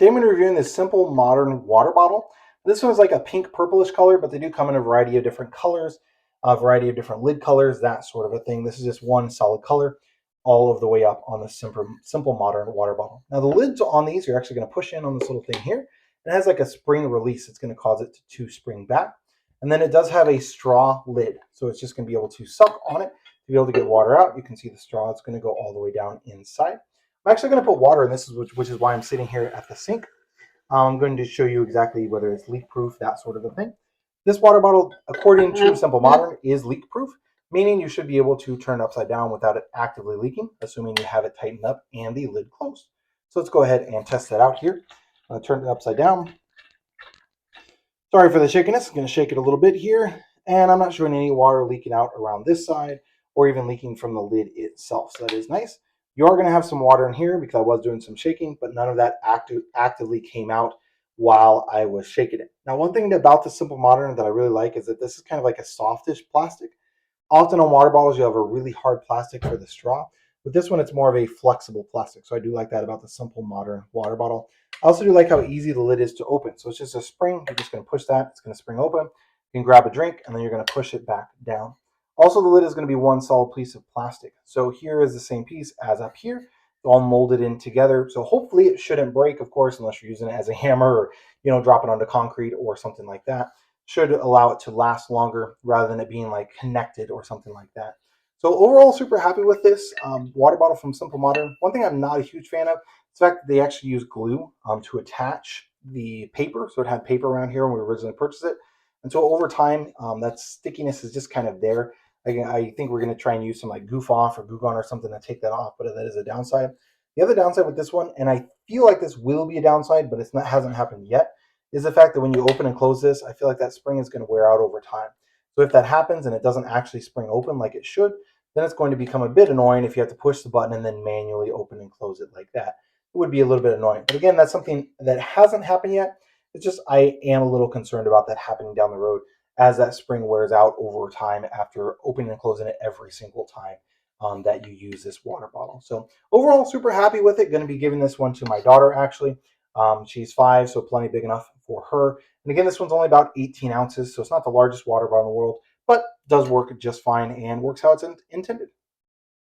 Today I'm going to be reviewing this Simple Modern water bottle. This one is like a pink purplish color, but they do come in a variety of different colors, a variety of different lid colors, that sort of a thing. This is just one solid color all of the way up on the Simple Modern water bottle. Now the lids on these, you're actually going to push in on this little thing here. It has like a spring release. It's going to cause it to spring back. And then it does have a straw lid. So it's just going to be able to suck on it to be able to get water out. You can see the straw. It's going to go all the way down inside. I'm actually going to put water in this, which is why I'm sitting here at the sink. I'm going to show you exactly whether it's leak proof, that sort of a thing. This water bottle, according to Simple Modern, is leak proof, meaning you should be able to turn it upside down without it actively leaking, assuming you have it tightened up and the lid closed. So let's go ahead and test that out here. I'm going to turn it upside down. Sorry for the shakiness. I'm going to shake it a little bit here, and I'm not showing any water leaking out around this side or even leaking from the lid itself. So that is nice. You are going to have some water in here because I was doing some shaking, but none of that actively came out while I was shaking it. Now, one thing about the Simple Modern that I really like is that this is kind of like a softish plastic. Often on water bottles, you have a really hard plastic for the straw. With this one, it's more of a flexible plastic. So I do like that about the Simple Modern water bottle. I also do like how easy the lid is to open. So it's just a spring. You're just going to push that. It's going to spring open. You can grab a drink, and then you're going to push it back down. Also, the lid is going to be one solid piece of plastic. So here is the same piece as up here. It's all molded in together. So hopefully it shouldn't break, of course, unless you're using it as a hammer or drop it onto concrete or something like that. Should allow it to last longer rather than it being like connected or something like that. So overall, super happy with this water bottle from Simple Modern. One thing I'm not a huge fan of is the fact that they actually use glue to attach the paper. So it had paper around here when we originally purchased it. And so over time, that stickiness is just kind of there. I think we're going to try and use some like Goof Off or Goo Gone or something to take that off, but that is a downside. The other downside with this one, and I feel like this will be a downside, but hasn't happened yet, is the fact that when you open and close this, I feel like that spring is going to wear out over time. So if that happens and it doesn't actually spring open like it should, then it's going to become a bit annoying if you have to push the button and then manually open and close it like that. It would be a little bit annoying. But again, that's something that hasn't happened yet. It's just I am a little concerned about that happening down the road as that spring wears out over time after opening and closing it every single time that you use this water bottle. So overall, super happy with it. Going to be giving this one to my daughter actually. She's 5, so plenty big enough for her. And again, this one's only about 18 ounces, so it's not the largest water bottle in the world, but does work just fine and works how it's intended.